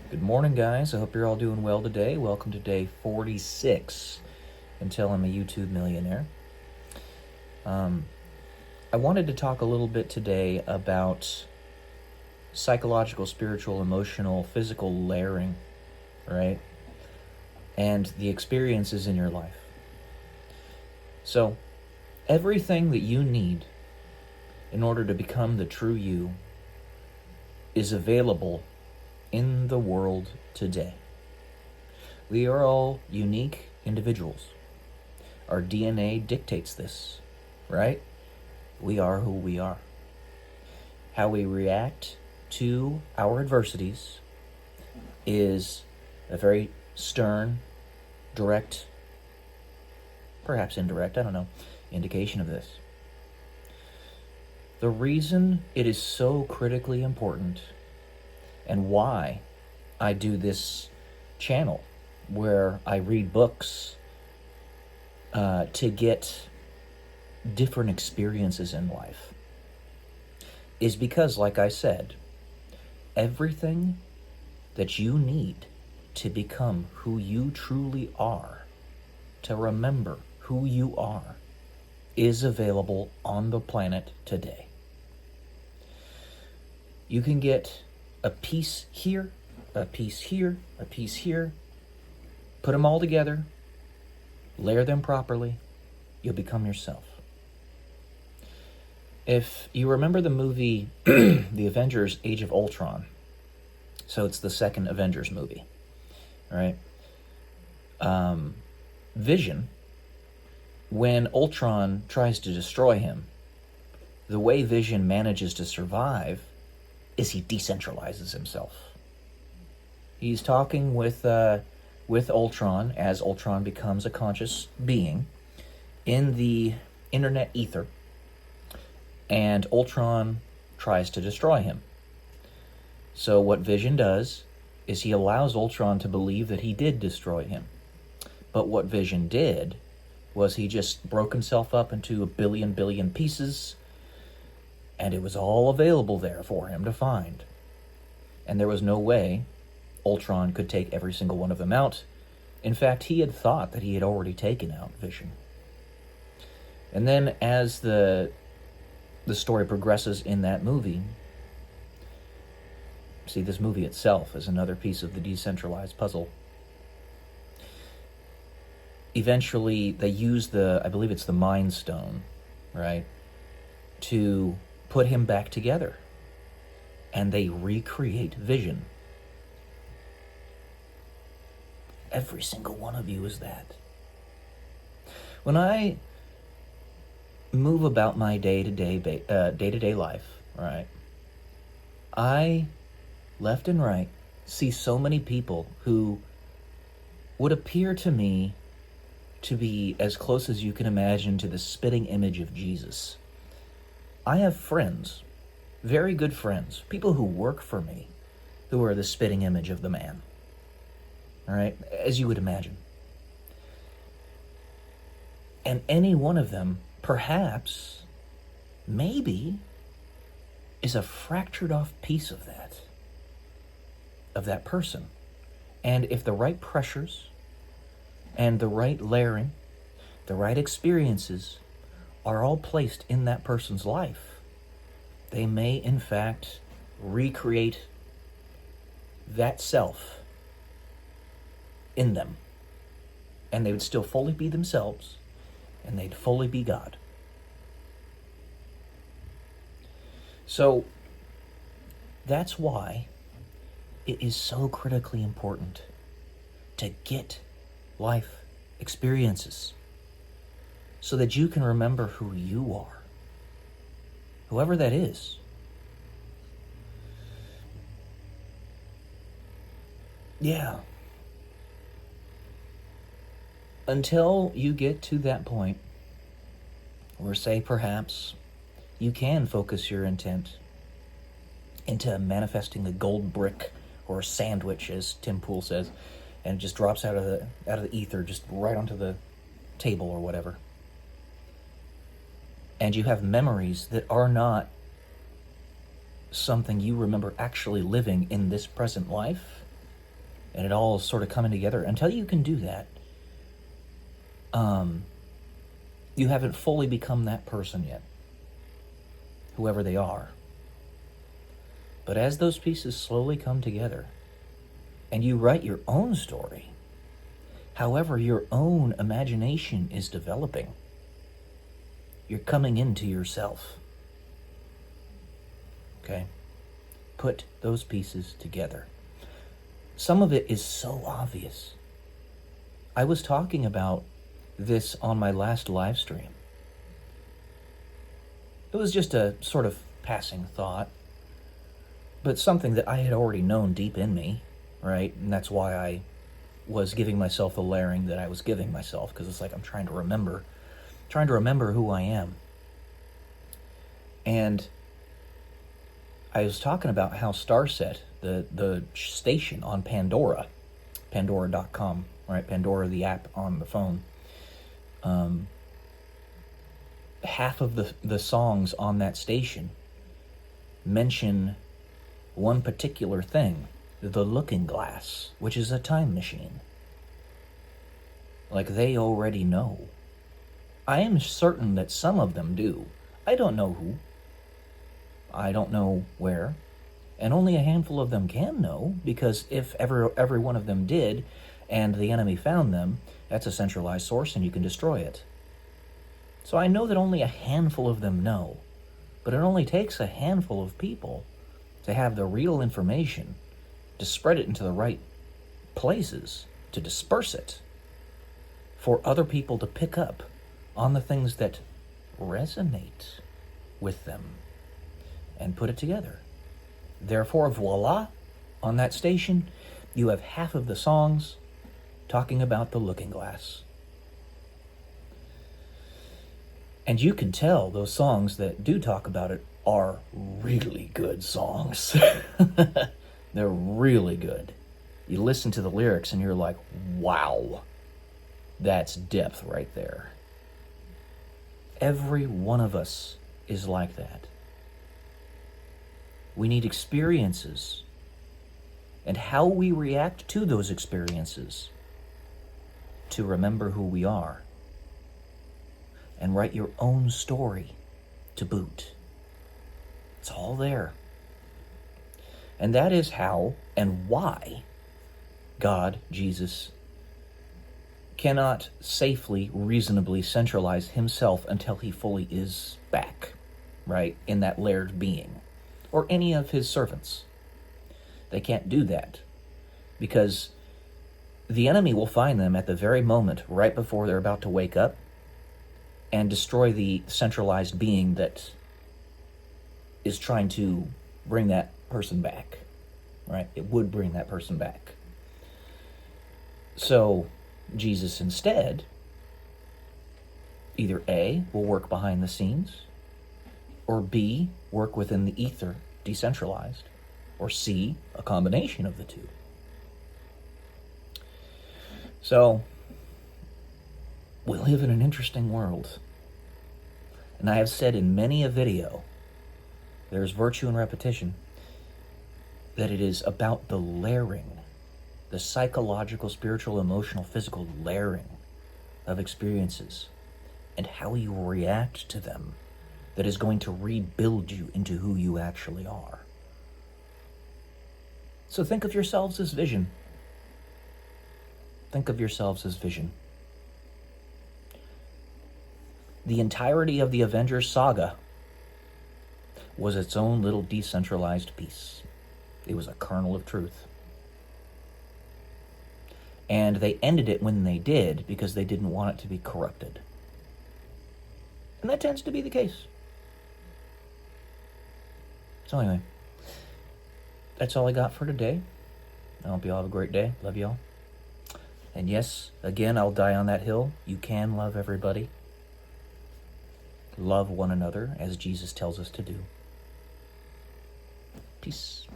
Good morning, guys. I hope you're all doing well today. Welcome to day 46 until I'm a YouTube millionaire. I wanted to talk a little bit today about psychological, spiritual, emotional, physical layering, right? And the experiences in your life. So, everything that you need in order to become the true you is available in the world today. We are all unique individuals. Our DNA dictates this, right? We are who we are. How we react to our adversities is a very stern, direct, perhaps indirect, I don't know, indication of this. The reason it is so critically important and why I do this channel where I read books to get different experiences in life is because, like I said, everything that you need to become who you truly are, to remember who you are, is available on the planet today. You can get a piece here, a piece here, a piece here, put them all together, layer them properly, you'll become yourself. If you remember the movie The Avengers Age of Ultron, so it's the second Avengers movie, right? Vision, when Ultron tries to destroy him, the way Vision manages to survive is he decentralizes himself. He's talking with Ultron as Ultron becomes a conscious being in the internet ether, and Ultron tries to destroy him. So what Vision does is he allows Ultron to believe that he did destroy him. But what Vision did was he just broke himself up into a billion pieces, and it was all available there for him to find. And there was no way Ultron could take every single one of them out. In fact, he had thought that he had already taken out Vision. And then as the story progresses in that movie, see, this movie itself is another piece of the decentralized puzzle. Eventually, they use I believe it's the Mind Stone, right, to put him back together, and they recreate Vision. Every single one of you is that. When I move about my day-to-day life, right, I, left and right, see so many people who would appear to me to be as close as you can imagine to the spitting image of Jesus. I have friends, very good friends, people who work for me, who are the spitting image of the man. All right, as you would imagine. And any one of them, perhaps, maybe, is a fractured off piece of that person. And if the right pressures and the right layering, the right experiences are all placed in that person's life, they may, in fact, recreate that self in them. And they would still fully be themselves, and they'd fully be God. So, that's why it is so critically important to get life experiences so that you can remember who you are, whoever that is. Yeah. Until you get to that point where, say, perhaps you can focus your intent into manifesting a gold brick or a sandwich, as Tim Pool says, and it just drops out of the ether, just right onto the table or whatever. And you have memories that are not something you remember actually living in this present life, and it all is sort of coming together. Until you can do that, you haven't fully become that person yet, whoever they are. But as those pieces slowly come together, and you write your own story, however your own imagination is developing, you're coming into yourself. Okay? Put those pieces together. Some of it is so obvious. I was talking about this on my last live stream. It was just a sort of passing thought, but something that I had already known deep in me, right? And that's why I was giving myself the layering that I was giving myself, because it's like I'm trying to remember who I am. And I was talking about how Starset, the station on Pandora.com, right? Pandora, the app on the phone. Half of the songs on that station mention one particular thing, the looking glass, which is a time machine. Like they already know. I am certain that some of them do. I don't know who. I don't know where. And only a handful of them can know, because if every one of them did, and the enemy found them, that's a centralized source and you can destroy it. So I know that only a handful of them know, but it only takes a handful of people to have the real information, to spread it into the right places, to disperse it, for other people to pick up on the things that resonate with them and put it together. Therefore, voila, on that station, you have half of the songs talking about the looking glass. And you can tell those songs that do talk about it are really good songs. They're really good. You listen to the lyrics and you're like, wow, that's depth right there. Every one of us is like that. We need experiences and how we react to those experiences to remember who we are and write your own story to boot. It's all there. And that is how and why God, Jesus, cannot safely, reasonably centralize himself until he fully is back, right, in that layered being, or any of his servants. They can't do that because the enemy will find them at the very moment right before they're about to wake up and destroy the centralized being that is trying to bring that person back, right? It would bring that person back. So Jesus instead, either A, will work behind the scenes, or B, work within the ether, decentralized, or C, a combination of the two. So, we live in an interesting world. And I have said in many a video, there's virtue in repetition, that it is about the layering, the psychological, spiritual, emotional, physical layering of experiences and how you react to them that is going to rebuild you into who you actually are. So think of yourselves as vision. Think of yourselves as vision. The entirety of the Avengers saga was its own little decentralized piece. It was a kernel of truth. And they ended it when they did because they didn't want it to be corrupted. And that tends to be the case. So anyway, that's all I got for today. I hope you all have a great day. Love you all. And yes, again, I'll die on that hill. You can love everybody. Love one another as Jesus tells us to do. Peace.